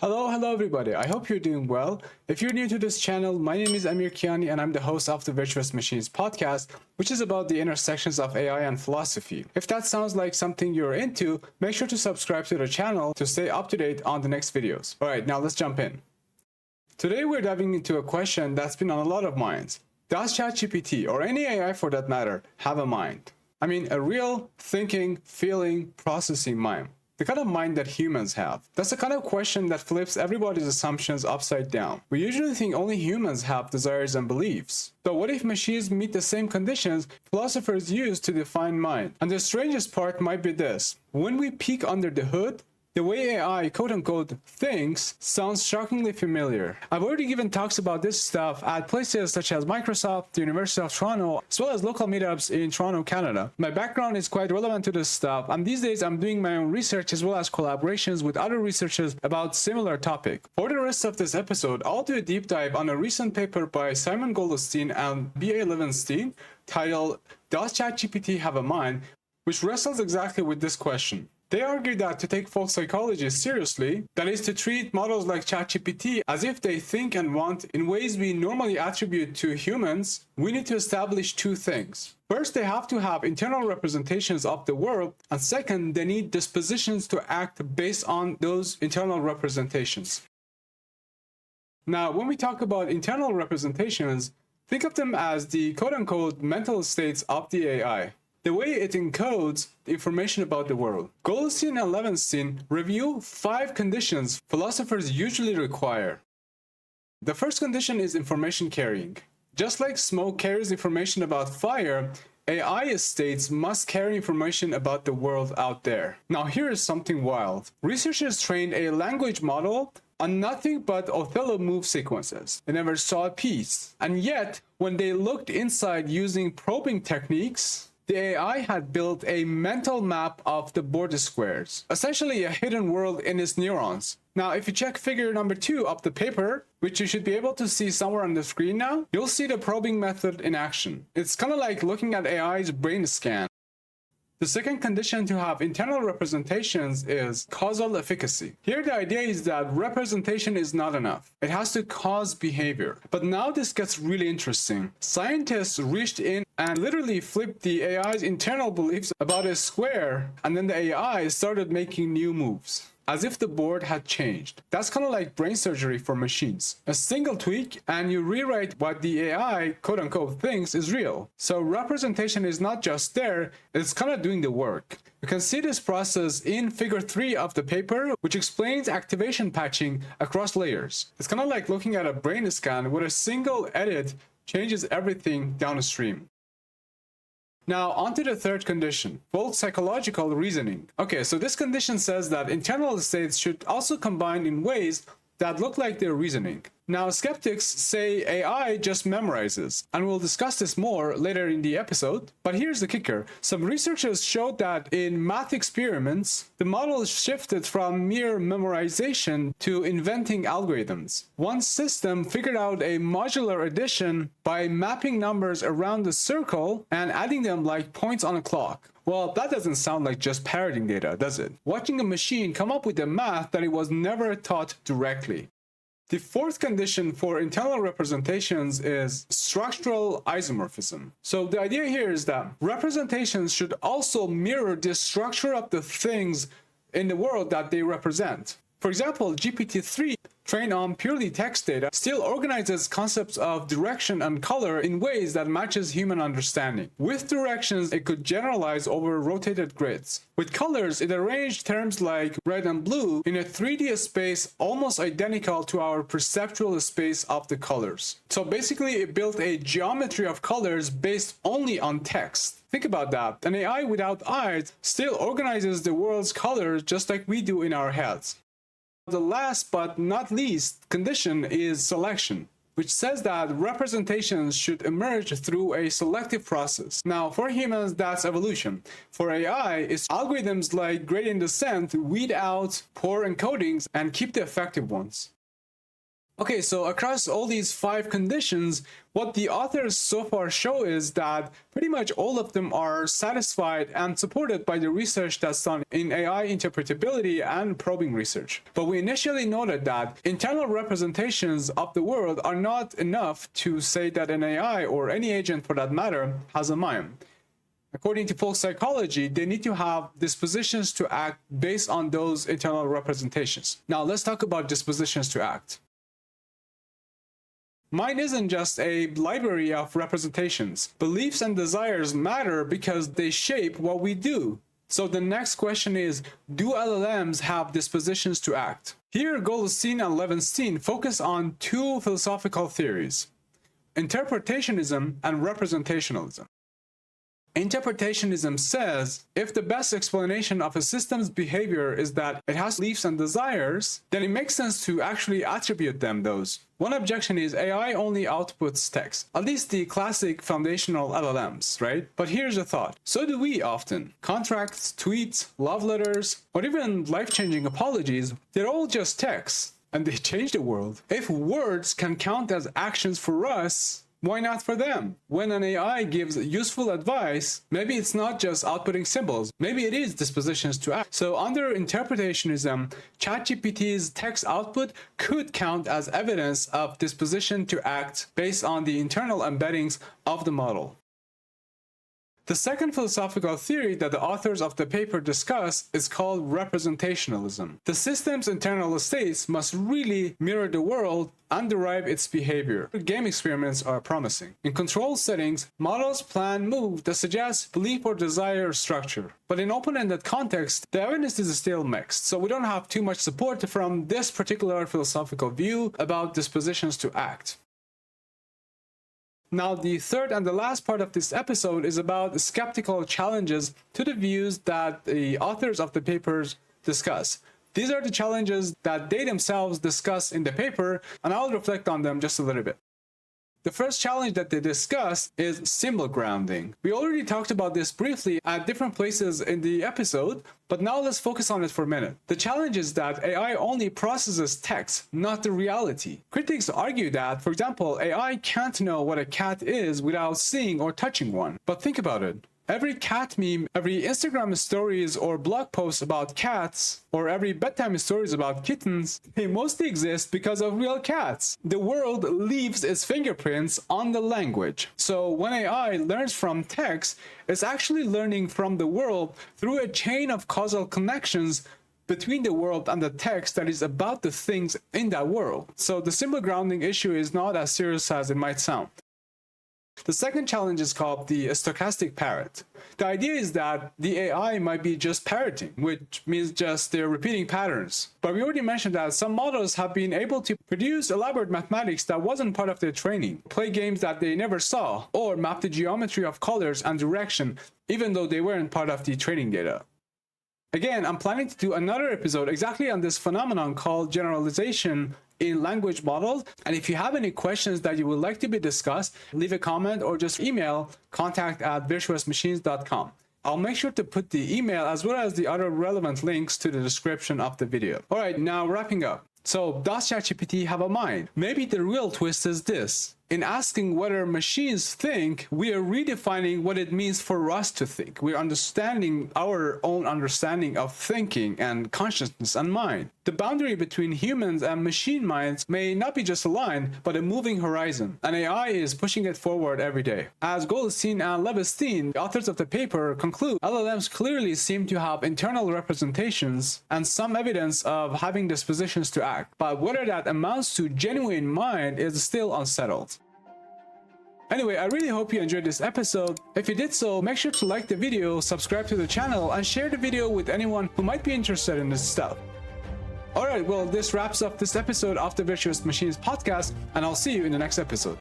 Hello everybody. I hope you're doing well. If you're new to this channel, my name is Amir Kiani and I'm the host of the Virtuous Machines podcast, which is about the intersections of AI and philosophy. If that sounds like something you're into, make sure to subscribe to the channel to stay up to date on the next videos. Alright, now let's jump in. Today we're diving into a question that's been on a lot of minds. Does ChatGPT, or any AI for that matter, have a mind? I mean, a real thinking, feeling, processing mind. The kind of mind that humans have. That's the kind of question that flips everybody's assumptions upside down. We usually think only humans have desires and beliefs. So what if machines meet the same conditions philosophers use to define mind? And the strangest part might be this. When we peek under the hood, the way AI quote-unquote thinks sounds shockingly familiar. I've already given talks about this stuff at places such as Microsoft, the University of Toronto, as well as local meetups in Toronto, Canada. My background is quite relevant to this stuff, and these days I'm doing my own research as well as collaborations with other researchers about similar topic. For the rest of this episode, I'll do a deep dive on a recent paper by Simon Goldstein and B.A. Levinstein titled "Does ChatGPT Have a Mind?", which wrestles exactly with this question. They argue that to take folk psychology seriously, that is to treat models like ChatGPT as if they think and want in ways we normally attribute to humans, we need to establish two things. First, they have to have internal representations of the world, and second, they need dispositions to act based on those internal representations. Now, when we talk about internal representations, think of them as the quote-unquote mental states of the AI. The way it encodes the information about the world. Goldstein and Levinstein review 5 conditions philosophers usually require. The first condition is information carrying. Just like smoke carries information about fire, AI states must carry information about the world out there. Now here is something wild. Researchers trained a language model on nothing but Othello move sequences. They never saw a piece. And yet, when they looked inside using probing techniques, the AI had built a mental map of the border squares, essentially a hidden world in its neurons. Now, if you check figure number 2 of the paper, which you should be able to see somewhere on the screen now, you'll see the probing method in action. It's kind of like looking at AI's brain scan. The second condition to have internal representations is causal efficacy. Here the idea is that representation is not enough. It has to cause behavior. But now this gets really interesting. Scientists reached in and literally flipped the AI's internal beliefs about a square, and then the AI started making new moves, as if the board had changed. That's kind of like brain surgery for machines. A single tweak and you rewrite what the AI quote-unquote thinks is real. So representation is not just there, it's kind of doing the work. You can see this process in figure 3 of the paper, which explains activation patching across layers. It's kind of like looking at a brain scan where a single edit changes everything downstream. Now, on to the third condition, folk psychological reasoning. Okay, so this condition says that internal states should also combine in ways that look like they're reasoning. Now, skeptics say AI just memorizes, and we'll discuss this more later in the episode. But here's the kicker. Some researchers showed that in math experiments, the model shifted from mere memorization to inventing algorithms. One system figured out a modular addition by mapping numbers around a circle and adding them like points on a clock. Well, that doesn't sound like just parroting data, does it? Watching a machine come up with a math that it was never taught directly. The fourth condition for internal representations is structural isomorphism. So the idea here is that representations should also mirror the structure of the things in the world that they represent. For example, GPT-3, trained on purely text data, still organizes concepts of direction and color in ways that matches human understanding. With directions, it could generalize over rotated grids. With colors, it arranged terms like red and blue in a 3D space almost identical to our perceptual space of the colors. So basically, it built a geometry of colors based only on text. Think about that. An AI without eyes still organizes the world's colors just like we do in our heads. The last but not least condition is selection, which says that representations should emerge through a selective process. Now, for humans, that's evolution. For AI, it's algorithms like gradient descent weed out poor encodings and keep the effective ones. Okay, so across all these 5 conditions, what the authors so far show is that pretty much all of them are satisfied and supported by the research that's done in AI interpretability and probing research. But we initially noted that internal representations of the world are not enough to say that an AI, or any agent for that matter, has a mind. According to folk psychology, they need to have dispositions to act based on those internal representations. Now let's talk about dispositions to act. Mind isn't just a library of representations. Beliefs and desires matter because they shape what we do. So the next question is, do LLMs have dispositions to act? Here, Goldstein and Levinstein focus on 2 philosophical theories: interpretationism and representationalism. Interpretationism says if the best explanation of a system's behavior is that it has beliefs and desires, then it makes sense to actually attribute them those. One objection is AI only outputs text, at least the classic foundational LLMs, right? But here's a thought. So do we often. Contracts, tweets, love letters, or even life-changing apologies, they're all just text, and they change the world. If words can count as actions for us, why not for them? When an AI gives useful advice, maybe it's not just outputting symbols. Maybe it is dispositions to act. So under interpretationism, ChatGPT's text output could count as evidence of disposition to act based on the internal embeddings of the model. The second philosophical theory that the authors of the paper discuss is called representationalism. The system's internal states must really mirror the world and derive its behavior. Game experiments are promising. In controlled settings, models plan moves that suggest belief or desire structure. But in open-ended context, the evidence is still mixed, so we don't have too much support from this particular philosophical view about dispositions to act. Now, the third and the last part of this episode is about skeptical challenges to the views that the authors of the papers discuss. These are the challenges that they themselves discuss in the paper, and I'll reflect on them just a little bit. The first challenge that they discuss is symbol grounding. We already talked about this briefly at different places in the episode, but now let's focus on it for a minute. The challenge is that AI only processes text, not the reality. Critics argue that, for example, AI can't know what a cat is without seeing or touching one. But think about it. Every cat meme, every Instagram stories or blog posts about cats, or every bedtime stories about kittens, they mostly exist because of real cats. The world leaves its fingerprints on the language. So when AI learns from text, it's actually learning from the world through a chain of causal connections between the world and the text that is about the things in that world. So the symbol grounding issue is not as serious as it might sound. The second challenge is called the stochastic parrot. The idea is that the AI might be just parroting, which means just they're repeating patterns. But we already mentioned that some models have been able to produce elaborate mathematics that wasn't part of their training, play games that they never saw, or map the geometry of colors and direction, even though they weren't part of the training data. Again, I'm planning to do another episode exactly on this phenomenon called generalization in language models. And if you have any questions that you would like to be discussed, leave a comment or just email contact@virtuousmachines.com. I'll make sure to put the email as well as the other relevant links to the description of the video. All right, now wrapping up. So, does ChatGPT have a mind? Maybe the real twist is this. In asking whether machines think, we are redefining what it means for us to think. We're understanding our own understanding of thinking and consciousness and mind. The boundary between humans and machine minds may not be just a line, but a moving horizon. And AI is pushing it forward every day. As Goldstein and Levinstein, the authors of the paper, conclude, LLMs clearly seem to have internal representations and some evidence of having dispositions to act. But whether that amounts to genuine mind is still unsettled. Anyway, I really hope you enjoyed this episode. If you did so, make sure to like the video, subscribe to the channel, and share the video with anyone who might be interested in this stuff. Alright, well, this wraps up this episode of the Virtuous Machines podcast, and I'll see you in the next episode.